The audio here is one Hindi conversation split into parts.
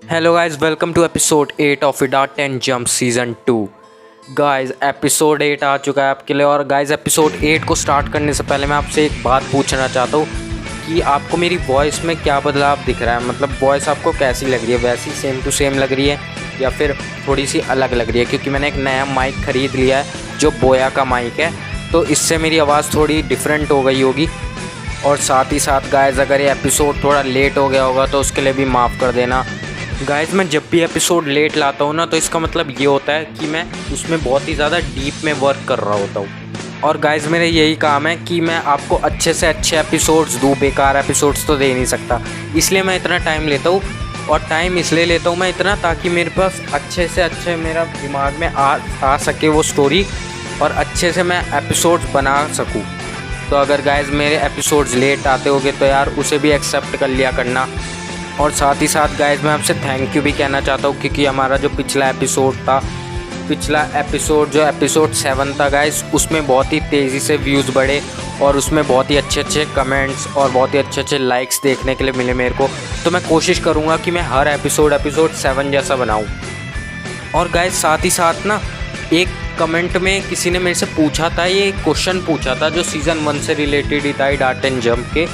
Hello guys, welcome to episode 8 of Ida 10 Jump Season 2। Guys episode 8 आ चुका है आपके लिए। और गाइस एपिसोड 8 को स्टार्ट करने से पहले मैं आपसे एक बात पूछना चाहता हूँ कि आपको मेरी वॉइस में क्या बदलाव दिख रहा है। मतलब वॉइस आपको कैसी लग रही है, वैसी सेम टू सेम लग रही है या फिर थोड़ी सी अलग लग रही है? क्योंकि मैंने एक नया माइक ख़रीद लिया है जो बोया का माइक है, तो इससे मेरी आवाज़ थोड़ी डिफरेंट हो गई होगी। और साथ ही साथ गाइस अगर ये एपिसोड थोड़ा लेट हो गया होगा तो उसके लिए भी माफ़ कर देना। गाइस मैं जब भी एपिसोड लेट लाता हूँ ना, तो इसका मतलब ये होता है कि मैं उसमें बहुत ही ज़्यादा डीप में वर्क कर रहा होता हूँ। और गाइस मेरा यही काम है कि मैं आपको अच्छे से अच्छे एपिसोड्स दूँ, बेकार एपिसोड्स तो दे नहीं सकता। इसलिए मैं इतना टाइम लेता हूँ। और टाइम इसलिए लेता हूँ मैं इतना, ताकि मेरे पास अच्छे से अच्छे मेरा दिमाग में आ सके वो स्टोरी, और अच्छे से मैं एपिसोड्स बना सकूँ। तो अगर गाइस मेरे एपिसोड्स लेट आते होंगे तो यार उसे भी एक्सेप्ट कर लिया करना। और साथ ही साथ गाइस मैं आपसे थैंक यू भी कहना चाहता हूँ, क्योंकि हमारा जो पिछला एपिसोड जो एपिसोड 7 था गाइस, उसमें बहुत ही तेज़ी से व्यूज़ बढ़े और उसमें बहुत ही अच्छे अच्छे कमेंट्स और बहुत ही अच्छे अच्छे लाइक्स देखने के लिए मिले मेरे को। तो मैं कोशिश करूँगा कि मैं हर एपिसोड 7 जैसा बनाऊँ। और गाइस साथ ही साथ ना, एक कमेंट में किसी ने मेरे से पूछा था, ये क्वेश्चन पूछा था जो सीज़न 1 से रिलेटेड ही था डार्ट एंड जंप के,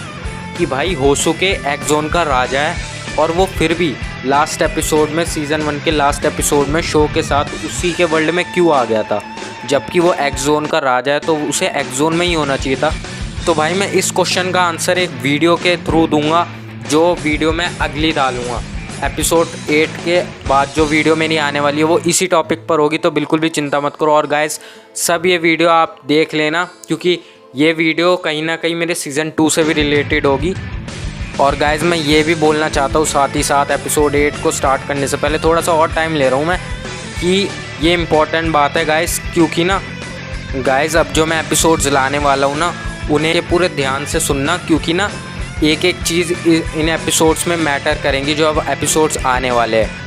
कि भाई होसुके एक्सोन का राजा है और वो फिर भी लास्ट एपिसोड में, सीज़न 1 के लास्ट एपिसोड में शो के साथ उसी के वर्ल्ड में क्यों आ गया था? जबकि वो एक्सोन का राजा है तो उसे एक्सोन में ही होना चाहिए था। तो भाई मैं इस क्वेश्चन का आंसर एक वीडियो के थ्रू दूंगा, जो वीडियो मैं अगली डालूँगा। एपिसोड 8 के बाद जो वीडियो मेरी आने वाली है वो इसी टॉपिक पर होगी, तो बिल्कुल भी चिंता मत करो। और गाइस सब ये वीडियो आप देख लेना, क्योंकि ये वीडियो कहीं ना कहीं मेरे सीज़न 2 से भी रिलेटेड होगी। और गाइस मैं ये भी बोलना चाहता हूँ साथ ही साथ, एपिसोड 8 को स्टार्ट करने से पहले थोड़ा सा और टाइम ले रहा हूँ मैं, कि ये इम्पॉर्टेंट बात है गाइस। क्योंकि ना गाइस अब जो मैं एपिसोड्स लाने वाला हूँ ना, उन्हें पूरे ध्यान से सुनना, क्योंकि ना एक एक चीज़ इन एपिसोड्स में मैटर करेंगी जो अब एपिसोड्स आने वाले हैं।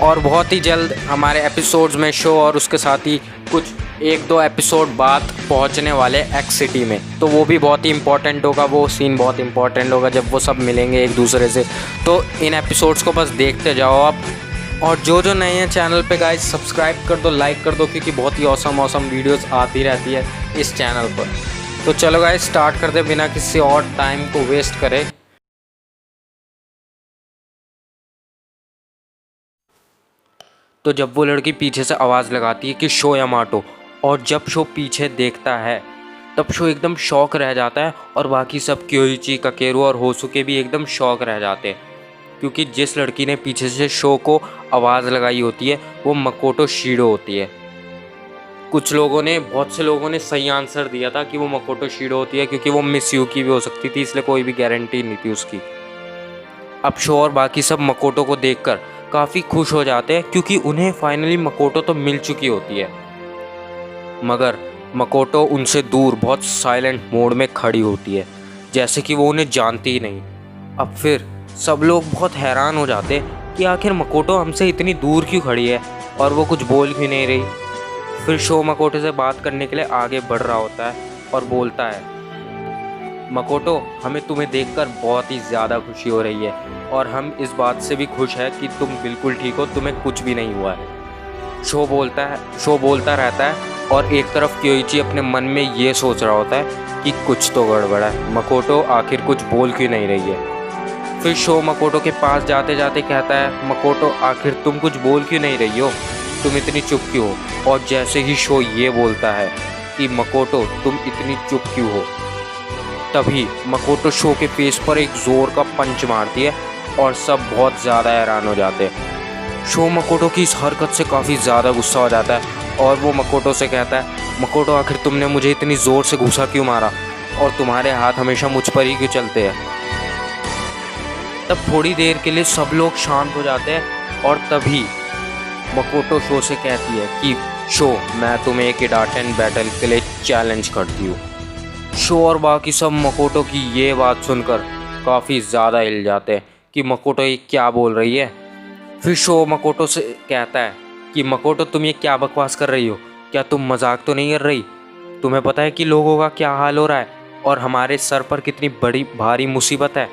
और बहुत ही जल्द हमारे एपिसोड्स में शो और उसके साथ ही कुछ 1-2 एपिसोड बाद पहुंचने वाले एक्स सिटी में, तो वो भी बहुत ही इंपॉर्टेंट होगा। वो सीन बहुत इंपॉर्टेंट होगा जब वो सब मिलेंगे एक दूसरे से। तो इन एपिसोड्स को बस देखते जाओ आप। और जो नए हैं चैनल पे गाइस, सब्सक्राइब कर दो, लाइक कर दो, क्योंकि बहुत ही औसम वीडियोस आती रहती है इस चैनल पर। तो चलो गाइस स्टार्ट करते बिना किसी और टाइम को वेस्ट करे। तो जब वो लड़की पीछे से आवाज़ लगाती है कि शो यामाटो, और जब शो पीछे देखता है तब शो एकदम शॉक रह जाता है, और बाकी सब क्योइची, काकेरू और होसुके भी एकदम शॉक रह जाते हैं। क्योंकि जिस लड़की ने पीछे से शो को आवाज़ लगाई होती है वो मकोटो शीडो होती है। बहुत से लोगों ने सही आंसर दिया था कि वो मकोटो शीडो होती है, क्योंकि वो मिस यू की भी हो सकती थी, इसलिए कोई भी गारंटी नहीं थी उसकी। अब शो और बाकी सब मकोटो को देखकर काफ़ी खुश हो जाते हैं, क्योंकि उन्हें फाइनली मकोटो तो मिल चुकी होती है। मगर मकोटो उनसे दूर बहुत साइलेंट मोड में खड़ी होती है, जैसे कि वो उन्हें जानती ही नहीं। अब फिर सब लोग बहुत हैरान हो जाते हैं कि आखिर मकोटो हमसे इतनी दूर क्यों खड़ी है और वो कुछ बोल क्यों नहीं रही। फिर शो मकोटो से बात करने के लिए आगे बढ़ रहा होता है और बोलता है, मकोटो हमें तुम्हें देखकर बहुत ही ज़्यादा खुशी हो रही है, और हम इस बात से भी खुश है कि तुम बिल्कुल ठीक हो, तुम्हें कुछ भी नहीं हुआ है। शो बोलता रहता है, और एक तरफ क्योइची अपने मन में ये सोच रहा होता है कि कुछ तो गड़बड़ है, मकोटो आखिर कुछ बोल क्यों नहीं रही है। फिर शो मकोटो के पास जाते जाते कहता है, मकोटो आखिर तुम कुछ बोल क्यों नहीं रही हो, तुम इतनी चुप क्यों हो? और जैसे ही शो ये बोलता है कि मकोटो तुम इतनी चुप क्यों हो, तभी मकोटो शो के फेस पर एक जोर का पंच मारती है, और सब बहुत ज़्यादा हैरान हो जाते हैं। शो मकोटो की इस हरकत से काफ़ी ज़्यादा गुस्सा हो जाता है, और वो मकोटो से कहता है, मकोटो आखिर तुमने मुझे इतनी ज़ोर से घूसा क्यों मारा, और तुम्हारे हाथ हमेशा मुझ पर ही क्यों चलते हैं? तब थोड़ी देर के लिए सब लोग शांत हो जाते हैं, और तभी मकोटो शो से कहती है कि शो मैं तुम्हें एक इडाटन बैटल के लिए चैलेंज करती हूँ। शो और बाकी सब मकोटो की ये बात सुनकर काफ़ी ज़्यादा हिल जाते हैं कि मकोटो ये क्या बोल रही है। फिर शो मकोटो से कहता है कि मकोटो तुम ये क्या बकवास कर रही हो, क्या तुम मजाक तो नहीं कर रही? तुम्हें पता है कि लोगों का क्या हाल हो रहा है और हमारे सर पर कितनी बड़ी भारी मुसीबत है?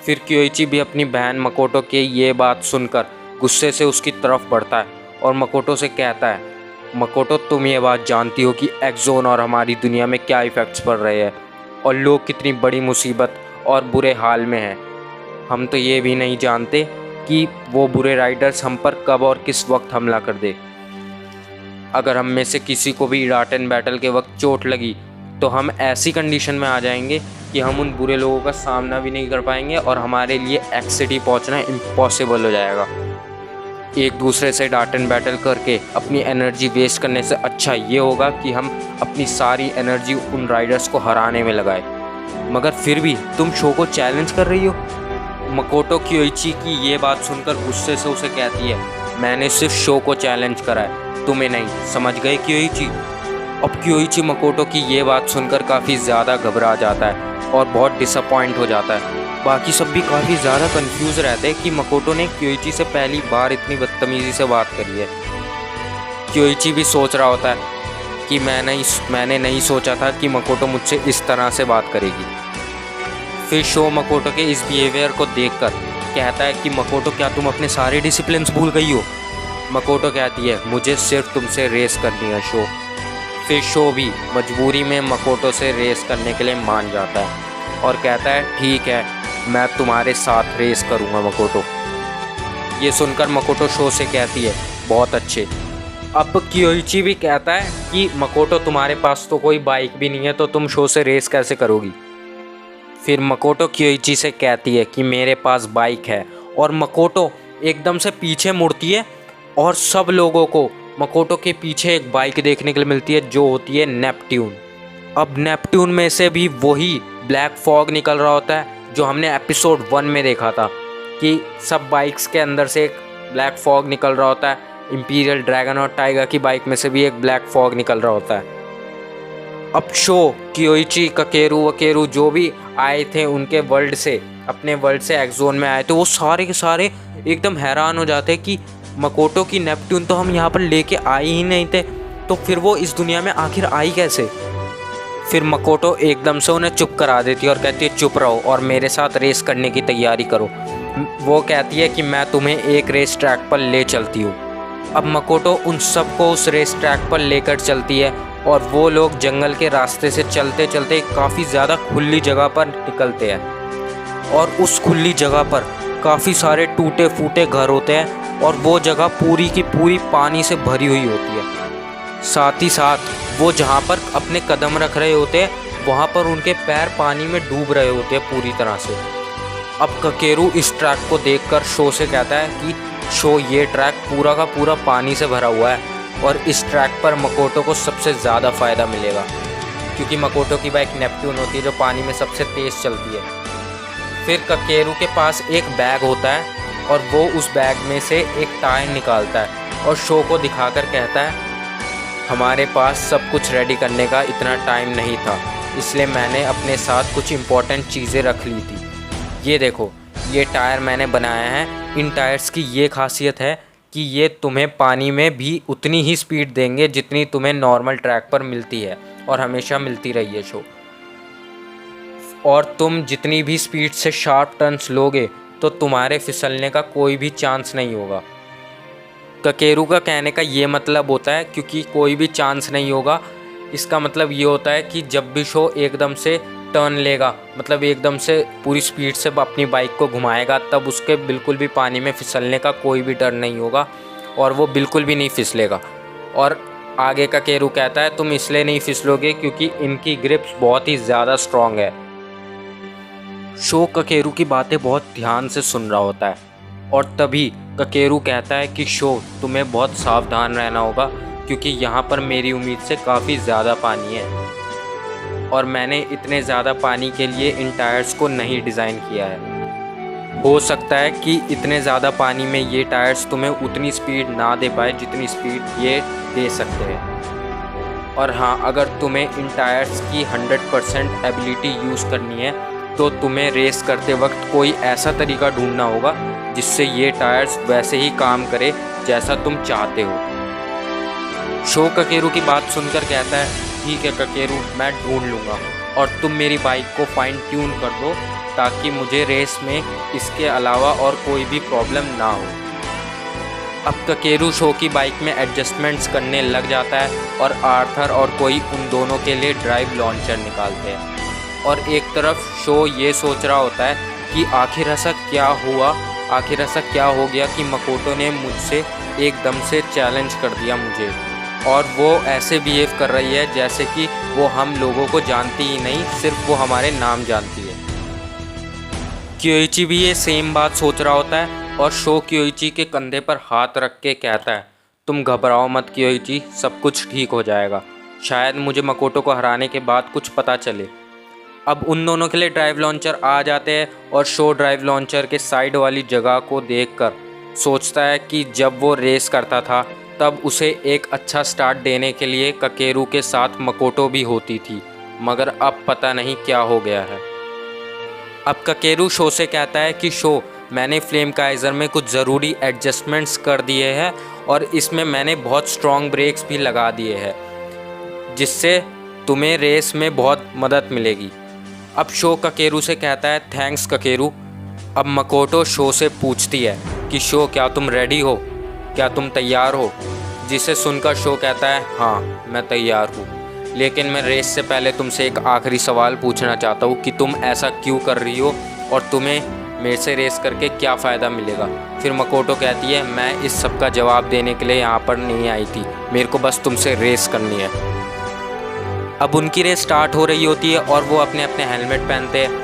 फिर क्योइची भी अपनी बहन मकोटो के ये बात सुनकर गुस्से से उसकी तरफ बढ़ता है और मकोटो से कहता है, मकोटो तुम ये बात जानती हो कि एक्सोन और हमारी दुनिया में क्या इफ़ेक्ट्स पड़ रहे हैं और लोग कितनी बड़ी मुसीबत और बुरे हाल में हैं। हम तो ये भी नहीं जानते कि वो बुरे राइडर्स हम पर कब और किस वक्त हमला कर दे। अगर हम में से किसी को भी इराटन बैटल के वक्त चोट लगी तो हम ऐसी कंडीशन में आ जाएंगे कि हम उन बुरे लोगों का सामना भी नहीं कर पाएंगे और हमारे लिए एक्स सिटी पहुँचना इम्पॉसिबल हो जाएगा। एक दूसरे से डाटन बैटल करके अपनी एनर्जी वेस्ट करने से अच्छा ये होगा कि हम अपनी सारी एनर्जी उन राइडर्स को हराने में लगाए। मगर फिर भी तुम शो को चैलेंज कर रही हो। मकोटो क्योइची की ये बात सुनकर गुस्से से उसे कहती है, मैंने सिर्फ शो को चैलेंज करा है, तुम्हें नहीं, समझ गए क्योइची। अब क्योइची मकोटो की ये बात सुनकर काफ़ी ज़्यादा घबरा जाता है और बहुत डिसअपॉइंट हो जाता है। बाकी सब भी काफ़ी ज़्यादा कंफ्यूज रहते हैं कि मकोटो ने क्योइची से पहली बार इतनी बदतमीज़ी से बात करी है। क्योइची भी सोच रहा होता है कि मैंने नहीं सोचा था कि मकोटो मुझसे इस तरह से बात करेगी। फिर शो मकोटो के इस बिहेवियर को देखकर कहता है कि मकोटो क्या तुम अपने सारे डिसिप्लिन्स भूल गई हो। मकोटो कहती है, मुझे सिर्फ तुमसे रेस करनी है शो। फिर शो भी मजबूरी में मकोटो से रेस करने के लिए मान जाता है और कहता है, ठीक है, मैं तुम्हारे साथ रेस करूँगा मकोटो। ये सुनकर मकोटो शो से कहती है, बहुत अच्छे। अब क्योइची भी कहता है कि मकोटो तुम्हारे पास तो कोई बाइक भी नहीं है तो तुम शो से रेस कैसे करोगी। फिर मकोटो क्योइची से कहती है कि मेरे पास बाइक है और मकोटो एकदम से पीछे मुड़ती है और सब लोगों को मकोटो के पीछे एक बाइक देखने के लिए मिलती है जो होती है नेपट्यून। अब नेपट्यून में से भी वही ब्लैक फॉग निकल रहा होता है जो हमने एपिसोड 1 में देखा था कि सब बाइक्स के अंदर से एक ब्लैक फॉग निकल रहा होता है। इंपीरियल ड्रैगन और टाइगर की बाइक में से भी एक ब्लैक फॉग निकल रहा होता है। अब शो क्योइची ककेरू वकेरू जो भी आए थे उनके वर्ल्ड से, अपने वर्ल्ड से एक्सोन में आए थे, वो सारे के सारे एकदम हैरान हो जाते हैं कि मकोटो की नेपट्यून तो हम यहाँ पर लेके आए ही नहीं थे, तो फिर वो इस दुनिया में आखिर आई कैसे। फिर मकोटो एकदम से उन्हें चुप करा देती है और कहती है, चुप रहो और मेरे साथ रेस करने की तैयारी करो। वो कहती है कि मैं तुम्हें एक रेस ट्रैक पर ले चलती हूँ। अब मकोटो उन सबको उस रेस ट्रैक पर लेकर चलती है और वो लोग जंगल के रास्ते से चलते चलते काफ़ी ज़्यादा खुली जगह पर निकलते हैं और उस खुली जगह पर काफ़ी सारे टूटे फूटे घर होते हैं और वो जगह पूरी की पूरी पानी से भरी हुई होती है। साथ ही साथ वो जहाँ पर अपने कदम रख रहे होते हैं वहाँ पर उनके पैर पानी में डूब रहे होते हैं पूरी तरह से। अब ककेरू इस ट्रैक को देखकर शो से कहता है कि शो, ये ट्रैक पूरा का पूरा पानी से भरा हुआ है और इस ट्रैक पर मकोटो को सबसे ज़्यादा फ़ायदा मिलेगा क्योंकि मकोटो की बाइक नेपट्यून होती है जो पानी में सबसे तेज़ चलती है। फिर ककेरू के पास एक बैग होता है और वो उस बैग में से एक टायर निकालता है और शो को दिखाकर कहता है, हमारे पास सब कुछ रेडी करने का इतना टाइम नहीं था, इसलिए मैंने अपने साथ कुछ इम्पोर्टेंट चीज़ें रख ली थी। ये देखो, ये टायर मैंने बनाया है। इन टायर्स की ये खासियत है कि ये तुम्हें पानी में भी उतनी ही स्पीड देंगे जितनी तुम्हें नॉर्मल ट्रैक पर मिलती है और हमेशा मिलती रही है शो। और तुम जितनी भी स्पीड से शार्प टर्न्स लोगे तो तुम्हारे फिसलने का कोई भी चांस नहीं होगा। ककेरू का कहने का ये मतलब होता है क्योंकि कोई भी चांस नहीं होगा, इसका मतलब ये होता है कि जब भी शो एकदम से टर्न लेगा, मतलब एकदम से पूरी स्पीड से अपनी बाइक को घुमाएगा, तब उसके बिल्कुल भी पानी में फिसलने का कोई भी डर नहीं होगा और वो बिल्कुल भी नहीं फिसलेगा। और आगे ककेरू कहता है, तुम इसलिए नहीं फिसलोगे क्योंकि इनकी ग्रिप्स बहुत ही ज़्यादा स्ट्रॉन्ग है। शो ककेरू की बातें बहुत ध्यान से सुन रहा होता है और तभी ककेरू कहता है कि शो, तुम्हें बहुत सावधान रहना होगा क्योंकि यहाँ पर मेरी उम्मीद से काफ़ी ज़्यादा पानी है और मैंने इतने ज़्यादा पानी के लिए इन टायर्स को नहीं डिज़ाइन किया है। हो सकता है कि इतने ज़्यादा पानी में ये टायर्स तुम्हें उतनी स्पीड ना दे पाए जितनी स्पीड ये दे सकते हैं। और हाँ, अगर तुम्हें इन टायर्स की 100% एबिलिटी यूज़ करनी है तो तुम्हें रेस करते वक्त कोई ऐसा तरीका ढूंढना होगा जिससे ये टायर्स वैसे ही काम करे जैसा तुम चाहते हो। शो ककेरू की बात सुनकर कहता है, ठीक है ककेरू, मैं ढूंढ लूँगा और तुम मेरी बाइक को फाइन ट्यून कर दो ताकि मुझे रेस में इसके अलावा और कोई भी प्रॉब्लम ना हो। अब ककेरू शो की बाइक में एडजस्टमेंट्स करने लग जाता है और आर्थर और कोई उन दोनों के लिए ड्राइव लॉन्चर निकालते हैं। और एक तरफ शो ये सोच रहा होता है कि आखिर ऐसा क्या हो गया कि मकोटो ने मुझसे एकदम से चैलेंज कर दिया मुझे, और वो ऐसे बिहेव कर रही है जैसे कि वो हम लोगों को जानती ही नहीं, सिर्फ वो हमारे नाम जानती है। क्योइची भी ये सेम बात सोच रहा होता है और शो क्योइची के कंधे पर हाथ रख के कहता है, तुम घबराओ मत क्योइची, सब कुछ ठीक हो जाएगा। शायद मुझे मकोटो को हराने के बाद कुछ पता चले। अब उन दोनों के लिए ड्राइव लॉन्चर आ जाते हैं और शो ड्राइव लॉन्चर के साइड वाली जगह को देखकर सोचता है कि जब वो रेस करता था तब उसे एक अच्छा स्टार्ट देने के लिए ककेरू के साथ मकोटो भी होती थी, मगर अब पता नहीं क्या हो गया है। अब ककेरू शो से कहता है कि शो, मैंने फ्लेम काइज़र में कुछ ज़रूरी एडजस्टमेंट्स कर दिए हैं और इसमें मैंने बहुत स्ट्रॉन्ग ब्रेक्स भी लगा दिए हैं, जिससे तुम्हें रेस में बहुत मदद मिलेगी। अब शो ककेरू से कहता है, थैंक्स ककेरू। अब मकोटो शो से पूछती है कि शो, क्या तुम रेडी हो, क्या तुम तैयार हो? जिसे सुनकर शो कहता है, हाँ मैं तैयार हूँ, लेकिन मैं रेस से पहले तुमसे एक आखिरी सवाल पूछना चाहता हूँ कि तुम ऐसा क्यों कर रही हो और तुम्हें मेरे से रेस करके क्या फ़ायदा मिलेगा? फिर मकोटो कहती है, मैं इस सब का जवाब देने के लिए यहाँ पर नहीं आई थी, मेरे को बस तुमसे रेस करनी है। अब उनकी रेस स्टार्ट हो रही होती है और वो अपने अपने हेलमेट पहनते हैं।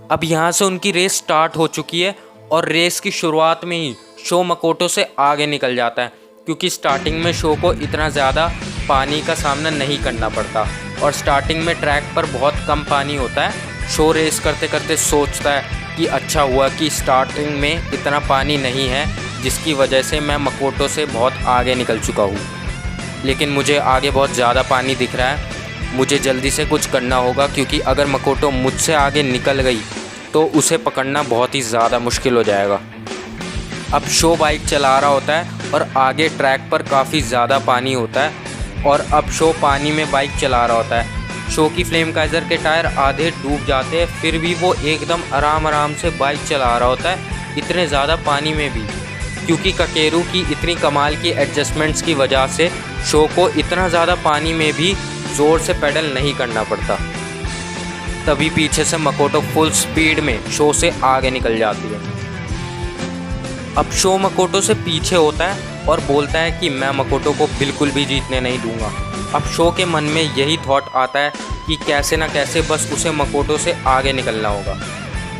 अब यहाँ से उनकी रेस स्टार्ट हो चुकी है और रेस की शुरुआत में ही शो मकोटो से आगे निकल जाता है, क्योंकि स्टार्टिंग में शो को इतना ज़्यादा पानी का सामना नहीं करना पड़ता और स्टार्टिंग में ट्रैक पर बहुत कम पानी होता है। शो रेस करते करते सोचता है कि अच्छा हुआ कि स्टार्टिंग में इतना पानी नहीं है, जिसकी वजह से मैं मकोटो से बहुत आगे निकल चुका हूँ, लेकिन मुझे आगे बहुत ज़्यादा पानी दिख रहा है। मुझे जल्दी से कुछ करना होगा, क्योंकि अगर मकोटो मुझसे आगे निकल गई तो उसे पकड़ना बहुत ही ज़्यादा मुश्किल हो जाएगा। अब शो बाइक चला रहा होता है और आगे ट्रैक पर काफ़ी ज़्यादा पानी होता है और अब शो पानी में बाइक चला रहा होता है। शो की फ्लेम काइज़र के टायर आधे डूब जाते हैं, फिर भी वो एकदम आराम से बाइक चला रहा होता है, इतने ज़्यादा पानी में भी, क्योंकि ककेरू की इतनी कमाल की एडजस्टमेंट्स की वजह से शो को इतना ज़्यादा पानी में भी ज़ोर से पेडल नहीं करना पड़ता। तभी पीछे से मकोटो फुल स्पीड में शो से आगे निकल जाती है। अब शो मकोटो से पीछे होता है और बोलता है कि मैं मकोटो को बिल्कुल भी जीतने नहीं दूंगा। अब शो के मन में यही थॉट आता है कि कैसे ना कैसे बस उसे मकोटो से आगे निकलना होगा।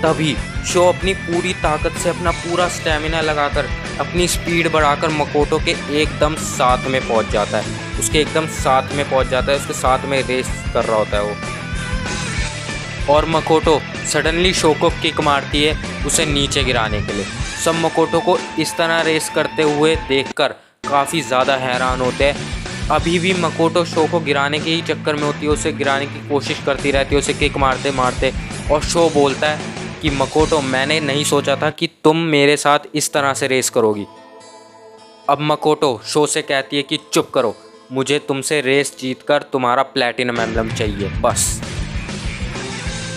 तभी शो अपनी पूरी ताकत से अपना पूरा स्टैमिना लगाकर अपनी स्पीड बढ़ाकर मकोटो के एकदम साथ में पहुंच जाता है। उसके एकदम साथ में पहुंच जाता है, उसके साथ में रेस कर रहा होता है वो। और मकोटो सडनली शो को किक मारती है उसे नीचे गिराने के लिए। सब मकोटो को इस तरह रेस करते हुए देखकर काफ़ी ज़्यादा हैरान होते हैं। अभी भी मकोटो शो को गिराने के ही चक्कर में होती है, उसे गिराने की कोशिश करती रहती है, उसे किक मारते मारते। और शो बोलता है कि मकोटो, मैंने नहीं सोचा था कि तुम मेरे साथ इस तरह से रेस करोगी। अब मकोटो शो से कहती है कि चुप करो, मुझे तुमसे रेस जीतकर तुम्हारा प्लैटिनम एम्बलम चाहिए बस।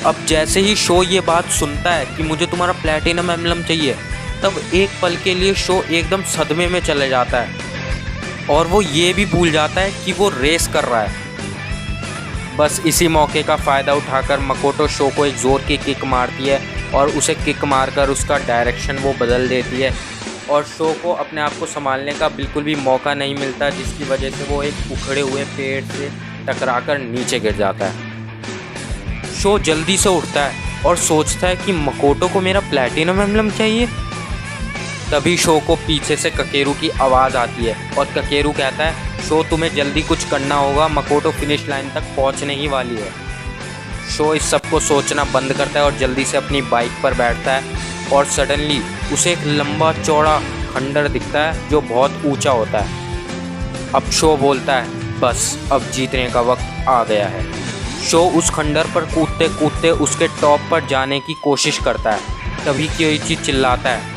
अब जैसे ही शो ये बात सुनता है कि मुझे तुम्हारा प्लैटिनम एम्बलम चाहिए, तब एक पल के लिए शो एकदम सदमे में चले जाता है और वो ये भी भूल जाता है कि वो रेस कर रहा है। बस इसी मौके का फ़ायदा उठाकर मकोटो शो को एक ज़ोर की किक मारती है और उसे किक मारकर उसका डायरेक्शन वो बदल देती है और शो को अपने आप को संभालने का बिल्कुल भी मौका नहीं मिलता, जिसकी वजह से वो एक उखड़े हुए पेड़ से टकराकर नीचे गिर जाता है। शो जल्दी से उठता है और सोचता है कि मकोटो को मेरा प्लैटिनम एम्बलम चाहिए। तभी शो को पीछे से ककेरू की आवाज़ आती है और ककेरू कहता है, शो तुम्हें जल्दी कुछ करना होगा, मकोटो फिनिश लाइन तक पहुंचने ही वाली है। शो इस सब को सोचना बंद करता है और जल्दी से अपनी बाइक पर बैठता है और सडनली उसे एक लंबा चौड़ा खंडर दिखता है जो बहुत ऊंचा होता है। अब शो बोलता है, बस अब जीतने का वक्त आ गया है। शो उस खंडर पर कूदते कूदते उसके टॉप पर जाने की कोशिश करता है। तभी क्योइची चिल्लाता है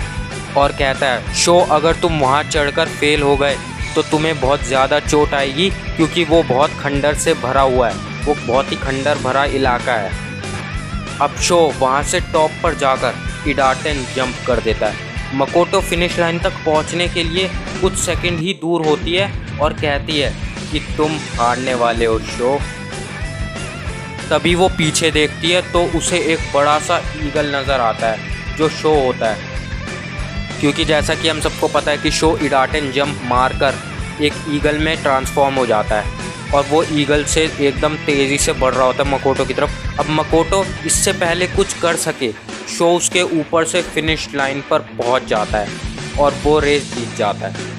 और कहता है, शो अगर तुम वहाँ चढ़कर फेल हो गए तो तुम्हें बहुत ज़्यादा चोट आएगी, क्योंकि वो बहुत खंडर से भरा हुआ है वो बहुत ही खंडर भरा इलाका है। अब शो वहाँ से टॉप पर जाकर इडाटन जंप कर देता है। मकोटो फिनिश लाइन तक पहुँचने के लिए कुछ सेकंड ही दूर होती है और कहती है कि तुम हारने वाले हो शो। तभी वो पीछे देखती है तो उसे एक बड़ा सा ईगल नज़र आता है जो शो होता है, क्योंकि जैसा कि हम सबको पता है कि शो इडाटन जंप मारकर एक ईगल में ट्रांसफॉर्म हो जाता है और वो ईगल से एकदम तेज़ी से बढ़ रहा होता है मकोटो की तरफ। अब मकोटो इससे पहले कुछ कर सके, शो उसके ऊपर से फिनिश लाइन पर पहुंच जाता है और वो रेस जीत जाता है।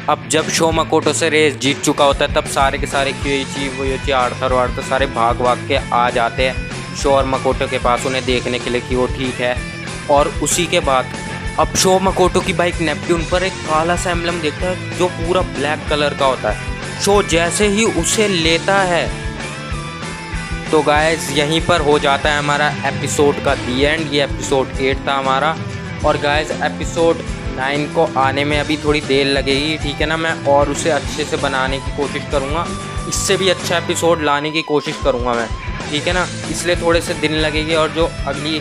अब जब शो मकोटो से रेस जीत चुका होता है तब सारे के सारे क्योइची आर्थर सारे भाग के आ जाते हैं शो और मकोटो के पास उन्हें देखने के लिए कि वो ठीक है। और उसी के बाद अब शो मकोटो की बाइक नेपट्यून पर एक काला सा एम्बलम देखता है जो पूरा ब्लैक कलर का होता है। शो जैसे ही उसे लेता है तो गाइस यहीं पर हो जाता है हमारा एपिसोड का दी एंड। ये एपिसोड 8 था हमारा। और गाइस एपिसोड 9 को आने में अभी थोड़ी देर लगेगी, ठीक है ना। मैं और उसे अच्छे से बनाने की कोशिश करूँगा, इससे भी अच्छा एपिसोड लाने की कोशिश करूँगा मैं, ठीक है ना। इसलिए थोड़े से दिन लगेंगे और जो अगली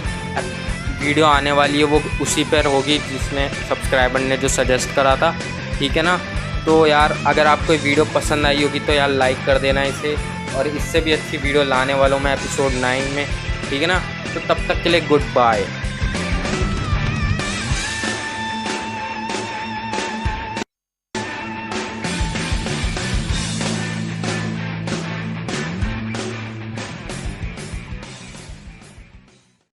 वीडियो आने वाली है वो उसी पर होगी जिसने सब्सक्राइबर ने जो सजेस्ट करा था, ठीक है ना। तो यार अगर आपको वीडियो पसंद आई होगी तो यार लाइक कर देना इसे, और इससे भी अच्छी वीडियो लाने वाला हूँ मैं एपिसोड 9 में, ठीक है ना। तो तब तक के लिए गुड बाय।